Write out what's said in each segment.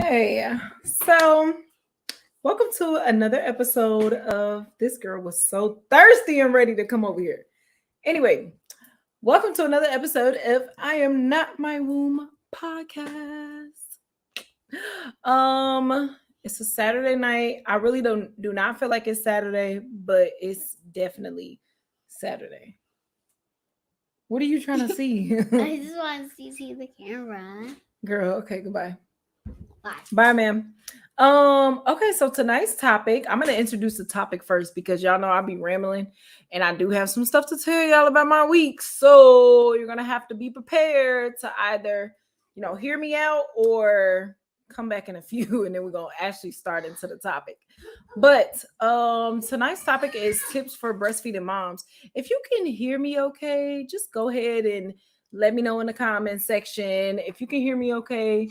Hey, so welcome to another episode of This Girl Was So Thirsty and Ready to Come Over Here. Anyway, welcome to another episode of I Am Not My Womb podcast. It's a Saturday night. I really do not feel like it's Saturday, but it's definitely Saturday. What are you trying to see? I just want to see the camera. Girl, okay, goodbye. Bye. Bye, ma'am. Okay, so tonight's topic, I'm gonna introduce the topic first because y'all know I'll be rambling and I do have some stuff to tell y'all about my week. So you're gonna have to be prepared to either, hear me out or come back in a few and then we're gonna actually start into the topic. But tonight's topic is tips for breastfeeding moms. If you can hear me okay, just go ahead and let me know in the comment section. If you can hear me okay,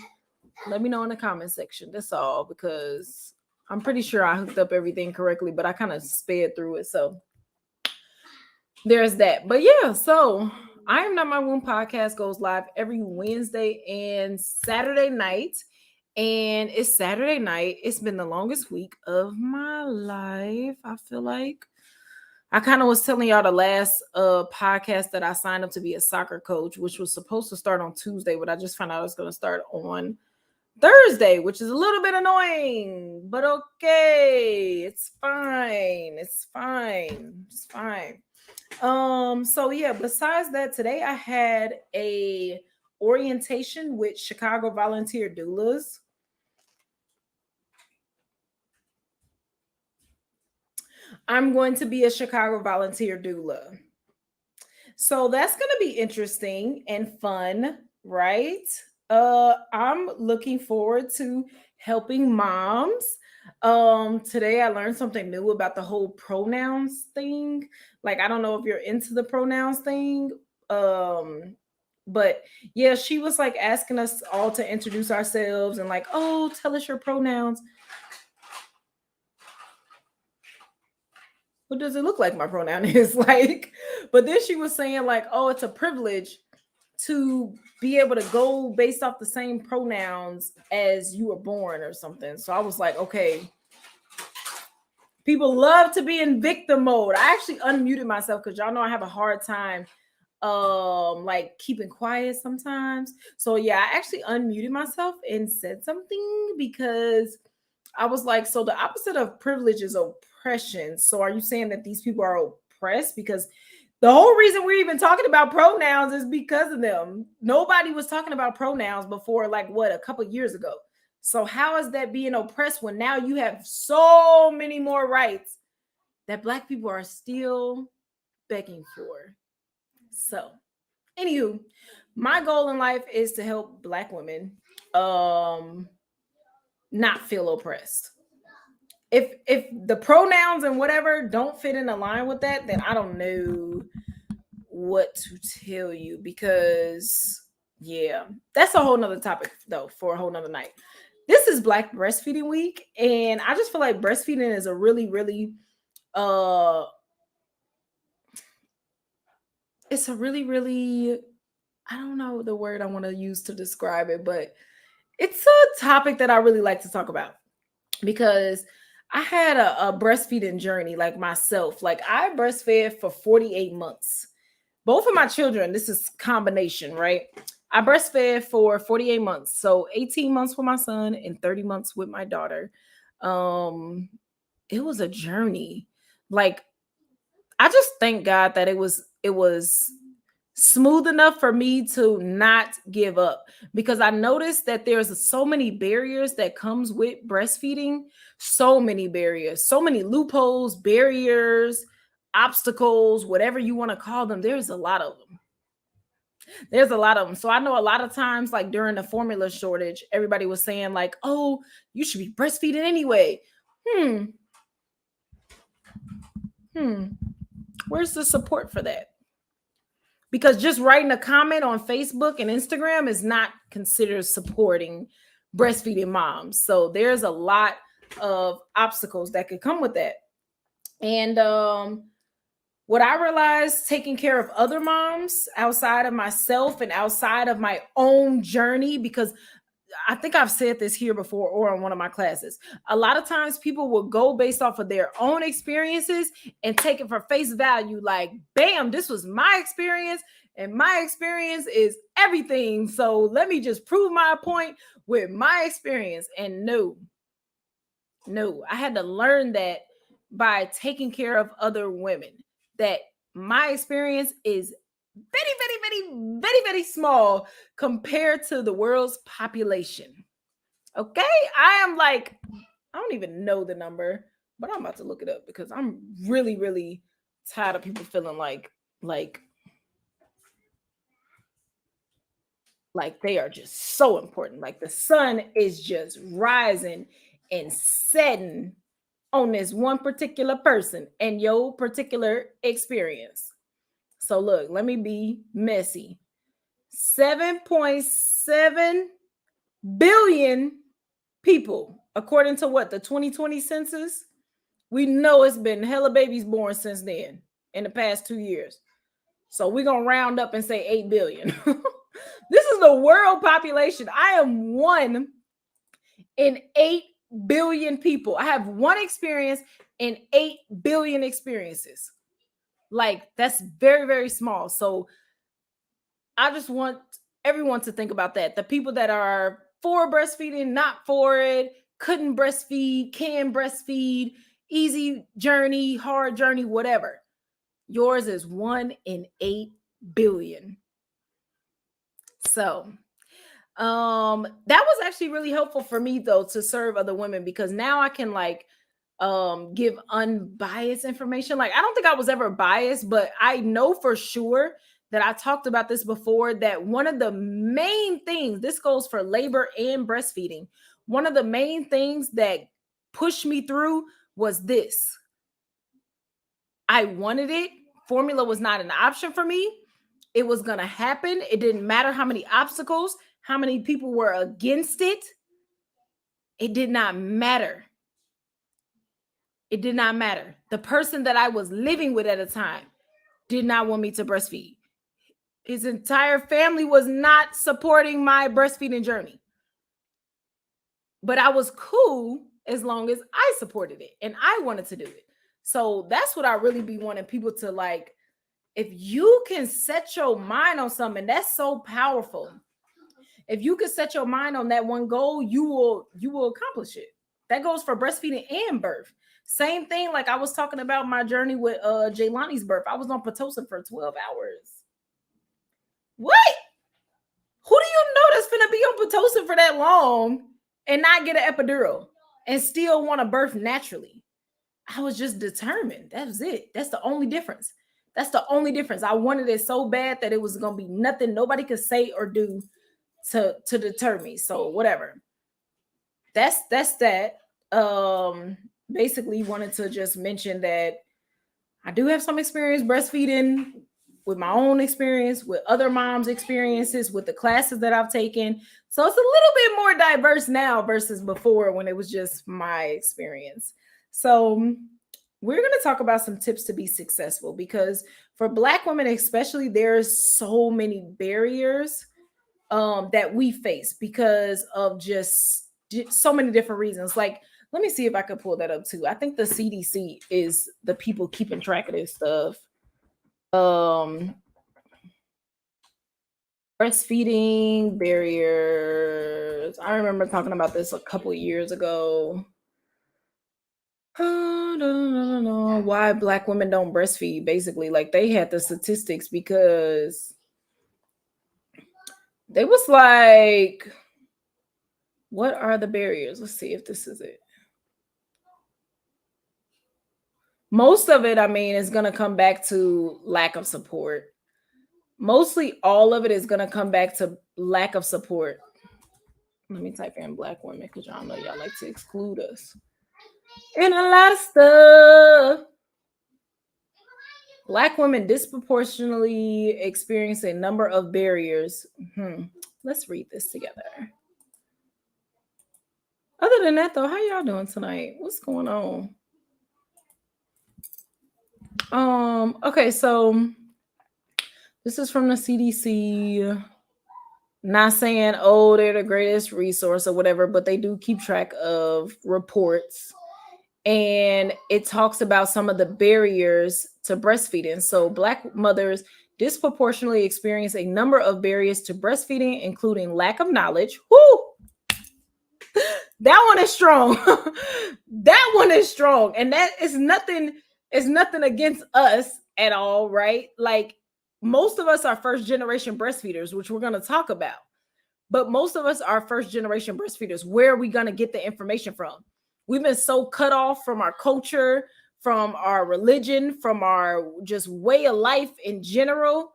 let me know in the comment section. That's all, because I'm pretty sure I hooked up everything correctly, but I kind of sped through it. So there's that. But yeah, so I Am Not My Womb podcast goes live every Wednesday and Saturday night. And it's Saturday night. It's been the longest week of my life, I feel like. I kind of was telling y'all the last podcast that I signed up to be a soccer coach, which was supposed to start on Tuesday, but I just found out it's going to start on Thursday, which is a little bit annoying, but okay, it's fine. It's fine. It's fine. So yeah, besides that, today I had a orientation with Chicago volunteer doulas. I'm going to be a Chicago volunteer doula. So that's going to be interesting and fun, right? I'm looking forward to helping moms. Today I learned something new about the whole pronouns thing. Like, I don't know if you're into the pronouns thing. But yeah, she was like asking us all to introduce ourselves and like, oh, tell us your pronouns. What does it look like my pronoun is like? But then she was saying like, oh, it's a privilege to be able to go based off the same pronouns as you were born or something. So I was like, okay. People love to be in victim mode. I actually unmuted myself because y'all know I have a hard time like keeping quiet sometimes. So yeah, I actually unmuted myself and said something because I was like, so the opposite of privilege is oppression. So are you saying that these people are oppressed? Because the whole reason we're even talking about pronouns is because of them. Nobody was talking about pronouns before, like what, a couple years ago. So how is that being oppressed when now you have so many more rights that Black people are still begging for? So, anywho, my goal in life is to help Black women not feel oppressed. If the pronouns and whatever don't fit in line with that, then I don't know what to tell you, because yeah, that's a whole nother topic though for a whole nother night. This is Black Breastfeeding Week, and I just feel like breastfeeding is a really it's a really, I don't know the word I want to use to describe it, but it's a topic that I really like to talk about because I had a breastfeeding journey like myself. Like, I breastfed for 48 months. Both of my children, this is combination, right? I breastfed for 48 months. So 18 months with my son and 30 months with my daughter. It was a journey. Like, I just thank God that it was smooth enough for me to not give up, because I noticed that there's so many barriers that comes with breastfeeding, so many barriers, so many loopholes, barriers, obstacles, whatever you want to call them. There's a lot of them. So I know a lot of times, like during the formula shortage, everybody was saying like, oh, you should be breastfeeding anyway. Where's the support for that? Because just writing a comment on Facebook and Instagram is not considered supporting breastfeeding moms. So there's a lot of obstacles that could come with that. And what I realized, taking care of other moms outside of myself and outside of my own journey, because I think I've said this here before or on one of my classes. A lot of times people will go based off of their own experiences and take it for face value. Like, bam, this was my experience and my experience is everything. So let me just prove my point with my experience. And no, I had to learn that by taking care of other women, that my experience is very small compared to the world's population. Okay, I am like, I don't even know the number, but I'm about to look it up because I'm really tired of people feeling like they are just so important. Like the sun is just rising and setting on this one particular person and your particular experience. So look, let me be messy. 7.7 billion people, according to what, the 2020 census. We know it's been hella babies born since then in the past 2 years. So we're going to round up and say 8 billion. This is the world population. I am one in 8 billion people. I have one experience in 8 billion experiences. Like, that's very small. So I just want everyone to think about that. The people that are for breastfeeding, not for it, couldn't breastfeed, can breastfeed, easy journey, hard journey, whatever. Yours is 1 in 8 billion. So that was actually really helpful for me though, to serve other women, because now I can like give unbiased information. Like, I don't think I was ever biased, but I know for sure that I talked about this before, that one of the main things, this goes for labor and breastfeeding, one of the main things that pushed me through was this. I wanted it. Formula was not an option for me. It was going to happen. It didn't matter how many obstacles, how many people were against it. It did not matter. It did not matter. The person that I was living with at the time did not want me to breastfeed. His entire family was not supporting my breastfeeding journey. But I was cool as long as I supported it and I wanted to do it. So that's what I really be wanting people to like. If you can set your mind on something, that's so powerful. If you can set your mind on that one goal, you will accomplish it. That goes for breastfeeding and birth. Same thing, like I was talking about my journey with Jaylani's birth. I was on Pitocin for 12 hours. What? Who do you know that's gonna be on Pitocin for that long and not get an epidural and still want to birth naturally? I was just determined. That was it. That's the only difference. That's the only difference. I wanted it so bad that it was gonna be nothing nobody could say or do to deter me. So whatever. That's that. Basically wanted to just mention that I do have some experience breastfeeding, with my own experience, with other moms' experiences, with the classes that I've taken. So it's a little bit more diverse now versus before when it was just my experience. So we're going to talk about some tips to be successful, because for Black women especially, there's so many barriers that we face because of just so many different reasons. Like, let me see if I could pull that up too. I think the CDC is the people keeping track of this stuff. Breastfeeding barriers. I remember talking about this a couple years ago. No. Why Black women don't breastfeed, basically. Like, they had the statistics because they was like, what are the barriers? Let's see if this is it. Most of it, I mean, is going to come back to lack of support. Mostly all of it is going to come back to lack of support. Let me type in Black women, because y'all know y'all like to exclude us and a lot of stuff. Black women disproportionately experience a number of barriers. Let's read this together. Other than that, though, how y'all doing tonight? What's going on? Okay, so this is from the CDC. Not saying, oh, they're the greatest resource or whatever, but they do keep track of reports. And it talks about some of the barriers to breastfeeding. So Black mothers disproportionately experience a number of barriers to breastfeeding, including lack of knowledge. Whoo! That one is strong. That one is strong. And that is nothing, against us at all, right? Like, most of us are first generation breastfeeders, which we're going to talk about. But most of us are first generation breastfeeders. Where are we going to get the information from? We've been so cut off from our culture, from our religion, from our just way of life in general,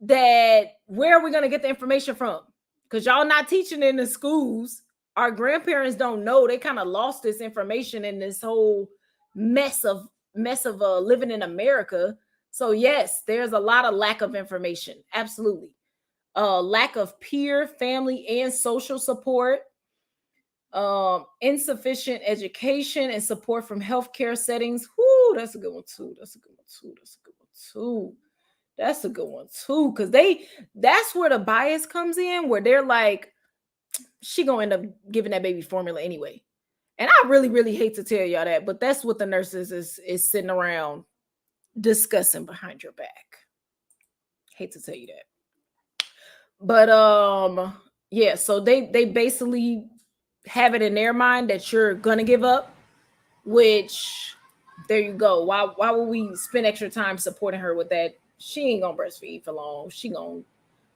that where are we going to get the information from? Because y'all not teaching in the schools. Our grandparents don't know. They kind of lost this information in this whole mess of living in America. So yes, there's a lot of lack of information. Absolutely. Lack of peer, family, and social support, insufficient education and support from healthcare settings. Whoo, that's a good one too. That's a good one too. That's a good one too. That's a good one too. Because that's where the bias comes in, where they're like, she gonna end up giving that baby formula anyway. And I really, really hate to tell y'all that, but that's what the nurses is sitting around discussing behind your back. Hate to tell you that. But yeah, so they basically have it in their mind that you're gonna give up, which there you go. Why would we spend extra time supporting her with that? She ain't gonna breastfeed for long. She gonna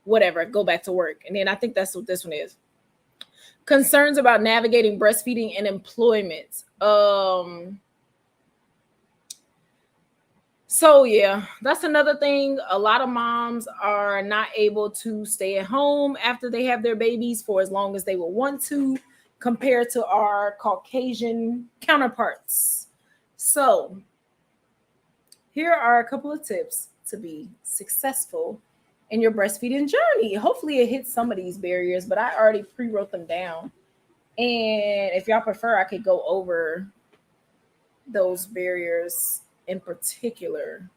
whatever, go back to work. And then I think that's what this one is. Concerns about navigating breastfeeding and employment. So yeah, that's another thing. A lot of moms are not able to stay at home after they have their babies for as long as they will want to, compared to our Caucasian counterparts. So here are a couple of tips to be successful in your breastfeeding journey. Hopefully it hits some of these barriers, but I already pre-wrote them down. And if y'all prefer, I could go over those barriers in particular.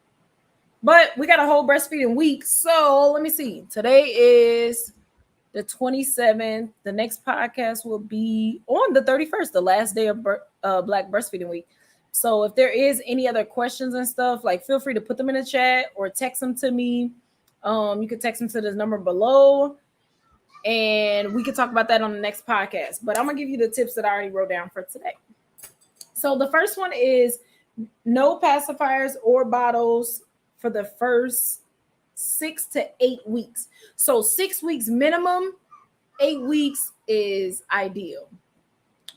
But we got a whole breastfeeding week. So let me see. Today is the 27th. The next podcast will be on the 31st, the last day of Black Breastfeeding Week. So if there is any other questions and stuff, like, feel free to put them in the chat or text them to me. You can text them to this number below, and we can talk about that on the next podcast. But I'm going to give you the tips that I already wrote down for today. So the first one is no pacifiers or bottles for the first 6 to 8 weeks. So 6 weeks minimum, 8 weeks is ideal.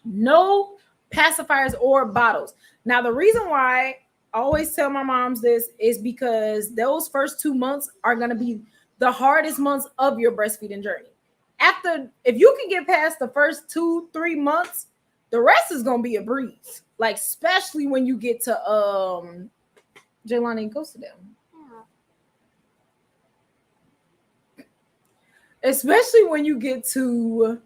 No pacifiers or bottles. Now, the reason why I always tell my moms this is because those first 2 months are going to be the hardest months of your breastfeeding journey. If you can get past the first 2-3 months, the rest is going to be a breeze. Like, especially when you get to, Jaylani, go sit down. Yeah. Especially when you get to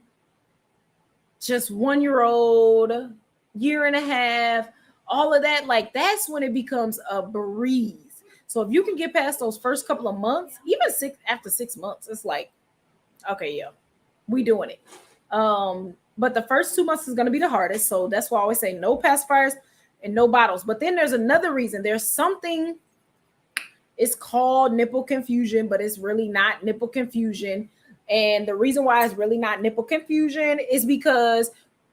just 1-year-old, year and a half, all of that, like, that's when it becomes a breeze. So if you can get past those first couple of months, even after 6 months, it's like, okay, yeah, we doing it. But the first 2 months is going to be the hardest. So that's why I always say no pacifiers and no bottles. But then there's another reason. There's something, it's called nipple confusion, but it's really not nipple confusion. And the reason why it's really not nipple confusion is because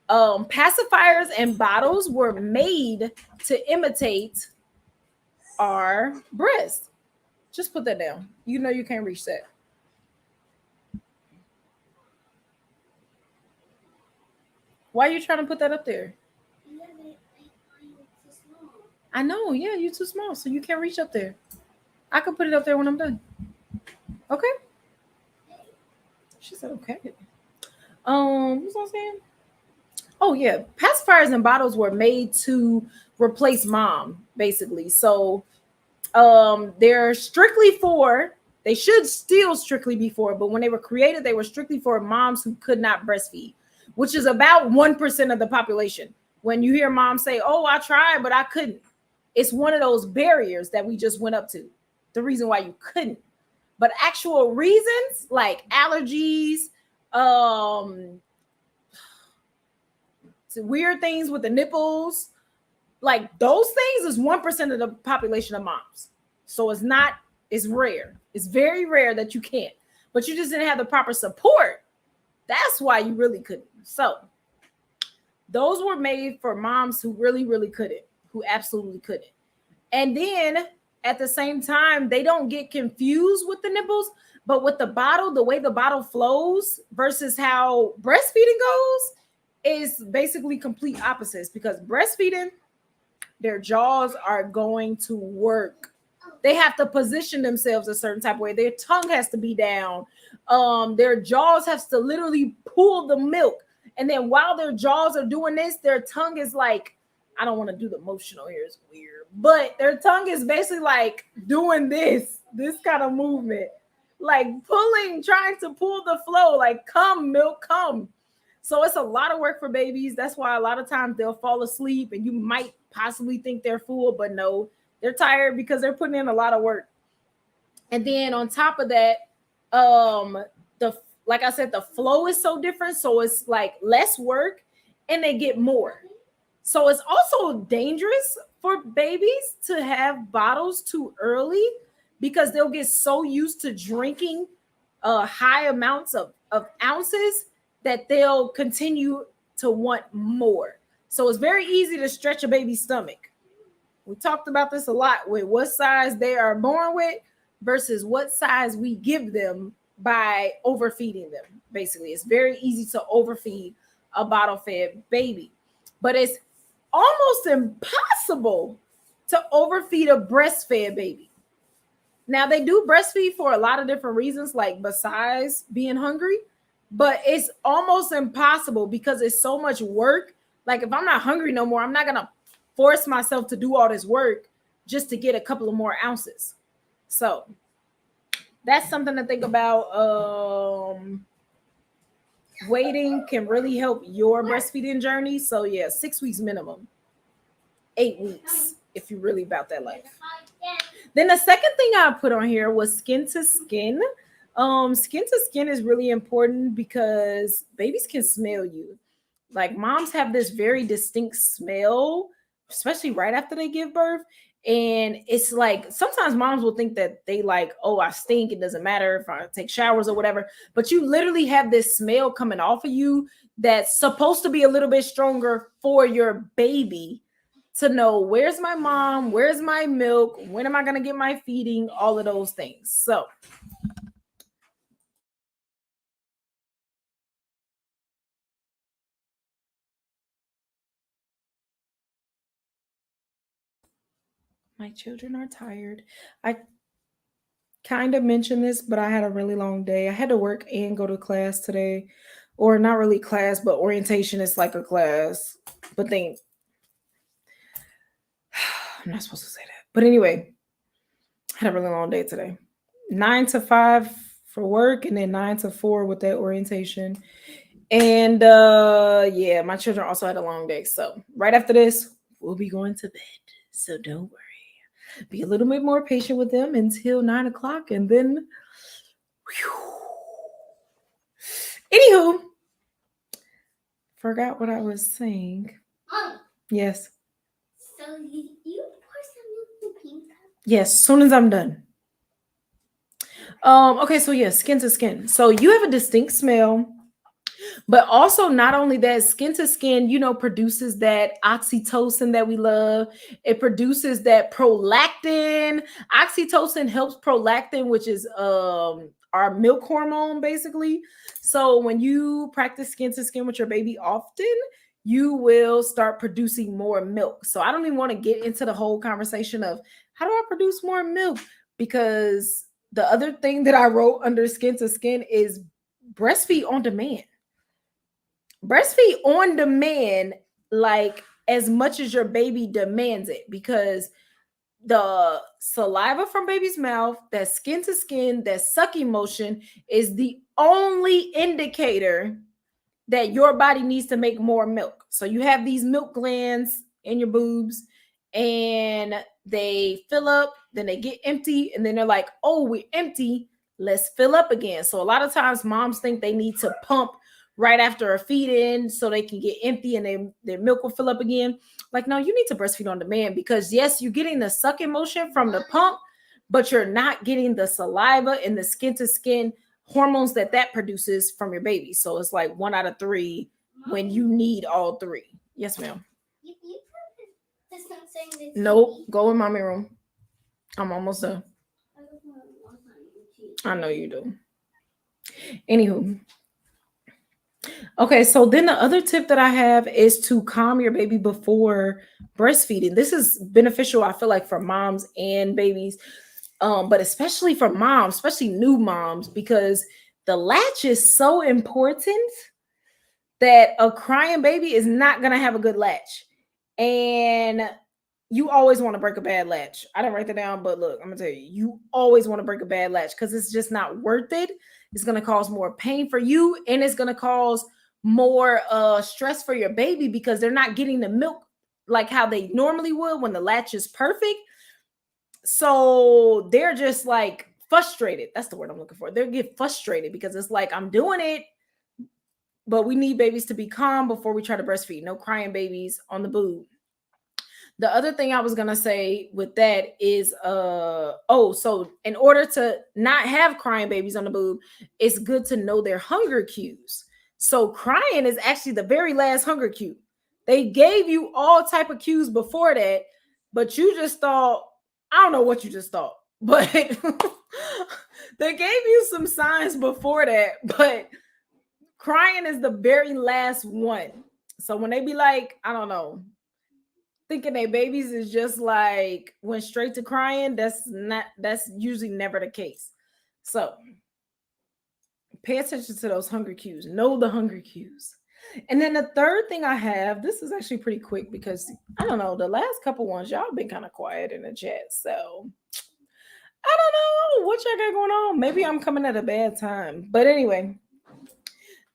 pacifiers and bottles were made to imitate our breast. Just put that down. You know you can't reach that. Why are you trying to put that up there? I know, yeah, you're too small, so you can't reach up there. I can put it up there when I'm done. Okay. She said okay. What's I saying? Oh yeah, pacifiers and bottles were made to replace mom, basically. So they're strictly for, they should still strictly be for, but when they were created, they were strictly for moms who could not breastfeed, which is about 1% of the population. When you hear moms say, oh, I tried, but I couldn't. It's one of those barriers that we just went up to. The reason why you couldn't. But actual reasons like allergies, weird things with the nipples, like those things is 1% of the population of moms. So it's rare. It's very rare that you can't, but you just didn't have the proper support. That's why you really couldn't. So those were made for moms who really, really couldn't, who absolutely couldn't. And then at the same time, they don't get confused with the nipples, but with the bottle, the way the bottle flows versus how breastfeeding goes is basically complete opposites, because breastfeeding, their jaws are going to work. They have to position themselves a certain type of way. Their tongue has to be down. Their jaws have to literally pull the milk. And then while their jaws are doing this, their tongue is like, I don't want to do the motional here, it's weird, but their tongue is basically like doing this kind of movement, like pulling, trying to pull the flow, like come milk, come. So it's a lot of work for babies. That's why a lot of times they'll fall asleep and you might possibly think they're full, but no, they're tired because they're putting in a lot of work. And then on top of that, like I said, the flow is so different. So it's like less work and they get more. So it's also dangerous for babies to have bottles too early because they'll get so used to drinking high amounts of ounces that they'll continue to want more. So it's very easy to stretch a baby's stomach. We talked about this a lot with what size they are born with versus what size we give them by overfeeding them. Basically, it's very easy to overfeed a bottle-fed baby, but it's almost impossible to overfeed a breastfed baby. Now, they do breastfeed for a lot of different reasons, like besides being hungry, but it's almost impossible because it's so much work. Like if I'm not hungry no more, I'm not going to force myself to do all this work just to get a couple of more ounces. So that's something to think about. Waiting can really help your breastfeeding journey. So yeah, 6 weeks minimum, 8 weeks if you're really about that life. Then the second thing I put on here was skin to skin. Skin to skin is really important because babies can smell you. Like moms have this very distinct smell, especially right after they give birth. And it's like sometimes moms will think that they like, oh, I stink. It doesn't matter if I take showers or whatever. But you literally have this smell coming off of you that's supposed to be a little bit stronger for your baby to know where's my mom, where's my milk, when am I going to get my feeding, all of those things. So my children are tired. I kind of mentioned this, but I had a really long day. I had to work and go to class today, or not really class, but orientation is like a class. But then I'm not supposed to say that. But anyway, I had a really long day today. 9 to 5 for work and then 9 to 4 with that orientation. And yeah, my children also had a long day. So right after this, we'll be going to bed. So don't worry. Be a little bit more patient with them until 9 o'clock. And then, anywho, forgot what I was saying. Mom. Yes. So you pour some milk in the pink cup? Yes, as soon as I'm done. Okay, so yeah, skin to skin. So you have a distinct smell, but also not only that, skin to skin, produces that oxytocin that we love. It produces that prolactin. Oxytocin helps prolactin, which is our milk hormone, basically. So when you practice skin to skin with your baby often, you will start producing more milk. So I don't even want to get into the whole conversation of how do I produce more milk, because the other thing that I wrote under skin to skin is breastfeed on demand. Breastfeed on demand, like as much as your baby demands it, because the saliva from baby's mouth, that skin to skin, that sucking motion is the only indicator that your body needs to make more milk. So you have these milk glands in your boobs and they fill up, then they get empty, and then they're like, oh, we're empty. let's fill up again. So a lot of times moms think they need to pump right after a feed in so they can get empty and their milk will fill up again. Like, no, you need to breastfeed on demand, because yes, you're getting the sucking motion from the pump, but you're not getting the saliva and the skin to skin hormones that produces from your baby. So it's like 1 out of 3 when you need all 3. Yes, ma'am. Nope. Go in mommy room. I'm almost done. I know you do. Anywho. Okay, so then the other tip that I have is to calm your baby before breastfeeding. This is beneficial, I feel like, for moms and babies, but especially for moms, especially new moms, because the latch is so important that a crying baby is not going to have a good latch. And you always want to break a bad latch. I didn't write that down, but look, I'm going to tell you, you always want to break a bad latch because it's just not worth it. It's going to cause more pain for you, and it's going to cause more stress for your baby because they're not getting the milk like how they normally would when the latch is perfect. So they're just like frustrated. That's the word I'm looking for. They'll get frustrated because it's like, I'm doing it, but we need babies to be calm before we try to breastfeed. No crying babies on the boob. The other thing I was going to say with that is, so in order to not have crying babies on the boob, it's good to know their hunger cues. So crying is actually the very last hunger cue. They gave you all type of cues before that, but you just thought, I don't know what you just thought, but they gave you some signs before that, but crying is the very last one. So when they be like, I don't know, thinking they babies is just like went straight to crying, that's usually never the case. So pay attention to those hunger cues. Know the hunger cues. And then the third thing I have, this is actually pretty quick because I don't know, the last couple ones, y'all been kind of quiet in the chat. So I don't know what y'all got going on. Maybe I'm coming at a bad time. But anyway,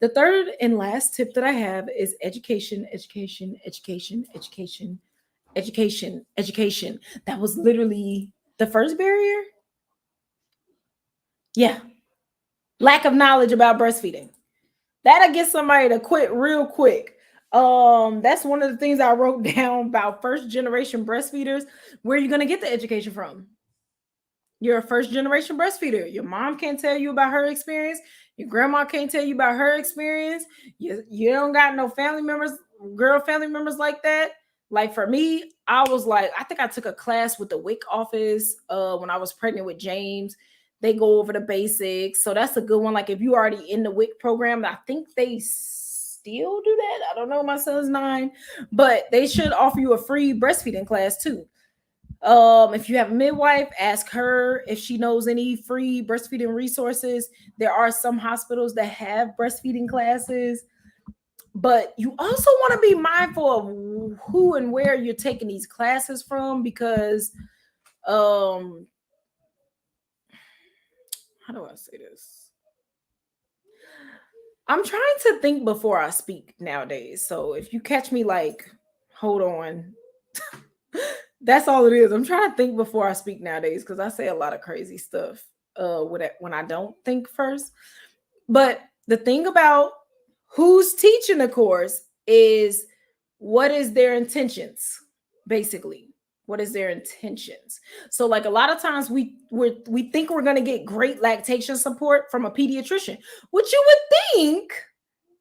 the third and last tip that I have is education. That was literally the first barrier. Yeah. Lack of knowledge about breastfeeding. That'll get somebody to quit real quick. That's one of the things I wrote down about first generation breastfeeders. Where are you going to get the education from? You're a first generation breastfeeder. Your mom can't tell you about her experience. Your grandma can't tell you about her experience. You don't got no family members like that. Like for me, I was like, I think I took a class with the WIC office when I was pregnant with James. They go over the basics. So that's a good one. Like if you already in the WIC program, I think they still do that. I don't know. My son's 9, but they should offer you a free breastfeeding class too. If you have a midwife, ask her if she knows any free breastfeeding resources. There are some hospitals that have breastfeeding classes, but you also want to be mindful of who and where you're taking these classes from, because how do I say this? I'm trying to think before I speak nowadays. So if you catch me like, hold on. That's all it is. I'm trying to think before I speak nowadays because I say a lot of crazy stuff when I don't think first. But the thing about who's teaching the course is what is their intentions, basically. What is their intentions? So like a lot of times we think we're going to get great lactation support from a pediatrician, which you would think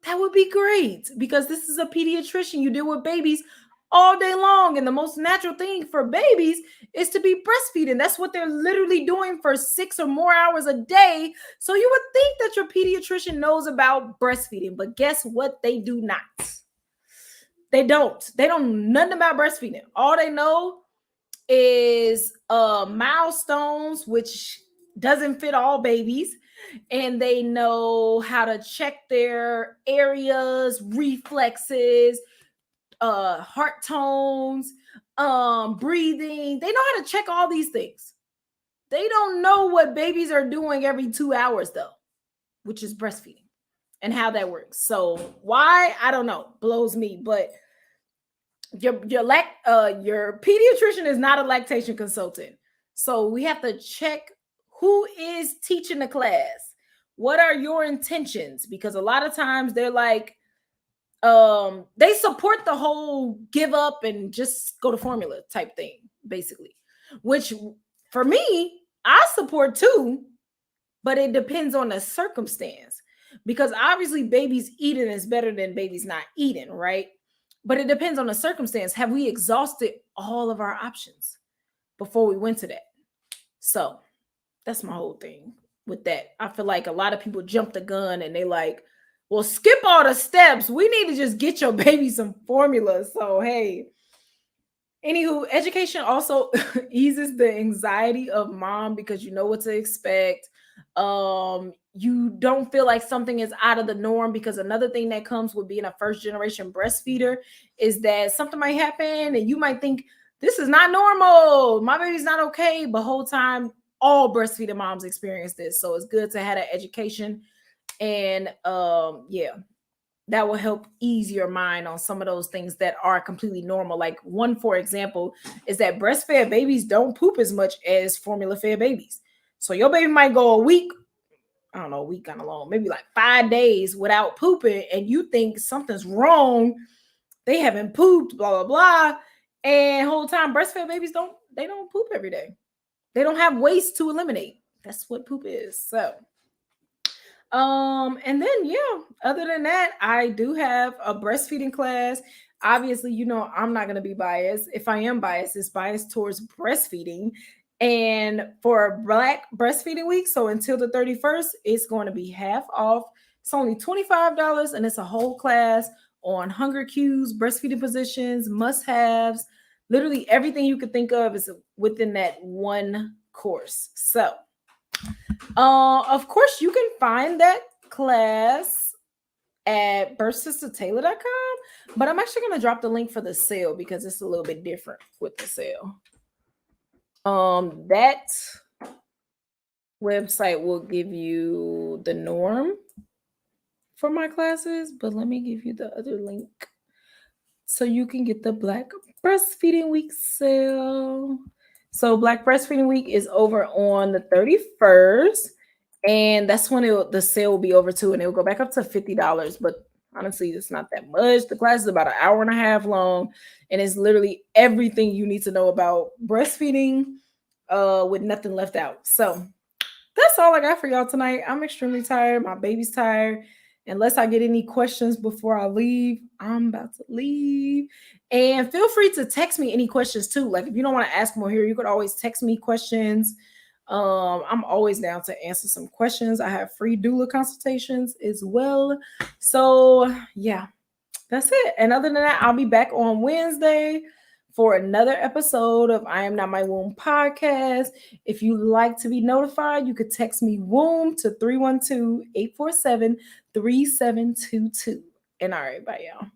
that would be great because this is a pediatrician. You deal with babies all day long, and the most natural thing for babies is to be breastfeeding. That's what they're literally doing for 6 or more hours a day. So you would think that your pediatrician knows about breastfeeding, but guess what? They do not. They don't know nothing about breastfeeding. All they know is milestones, which doesn't fit all babies, and they know how to check their areas, reflexes, heart tones, breathing. They know how to check all these things. They don't know what babies are doing every 2 hours though, which is breastfeeding and how that works. So why? I don't know. Blows me. But your pediatrician is not a lactation consultant. So we have to check who is teaching the class? What are your intentions? Because a lot of times they're like, they support the whole give up and just go to formula type thing, basically, which for me, I support too, but it depends on the circumstance, because obviously babies eating is better than babies not eating, right? But it depends on the circumstance. Have we exhausted all of our options before we went to that? So that's my whole thing with that. I feel like a lot of people jump the gun and they like, well, skip all the steps. We need to just get your baby some formula. So, hey, anywho, education also eases the anxiety of mom because you know what to expect. You don't feel like something is out of the norm, because another thing that comes with being a first generation breastfeeder is that something might happen and you might think this is not normal. My baby's not okay. But whole time, all breastfeeding moms experience this. So it's good to have that education. And yeah, that will help ease your mind on some of those things that are completely normal. Like one, for example, is that breastfed babies don't poop as much as formula fed babies. So your baby might go a week, I don't know, a week kind of long, maybe like 5 days without pooping, and you think something's wrong. They haven't pooped, blah, blah, blah. And whole time breastfed babies don't poop every day. They don't have waste to eliminate. That's what poop is. So and then yeah, other than that, I do have a breastfeeding class. Obviously, you know, I'm not going to be biased. If I am biased, it's biased towards breastfeeding. And for Black Breastfeeding Week, so until the 31st, it's going to be half off. It's only $25, and it's a whole class on hunger cues, breastfeeding positions, must-haves. Literally everything you could think of is within that one course. So of course, you can find that class at birthsistertayla.com, but I'm actually going to drop the link for the sale because it's a little bit different with the sale. That website will give you the norm for my classes, but let me give you the other link so you can get the Black Breastfeeding Week sale. So Black Breastfeeding Week is over on the 31st, and that's when the sale will be over too, and it will go back up to $50. But honestly, it's not that much. The class is about an hour and a half long, and it's literally everything you need to know about breastfeeding with nothing left out. So that's all I got for y'all tonight. I'm extremely tired. My baby's tired. Unless I get any questions before I leave, I'm about to leave. And feel free to text me any questions too. Like if you don't want to ask more here, you could always text me questions. I'm always down to answer some questions. I have free doula consultations as well. So yeah, that's it. And other than that, I'll be back on Wednesday for another episode of I Am Not My Womb podcast. If you like to be notified, you could text me womb to 312-847-3722. And all right, bye y'all.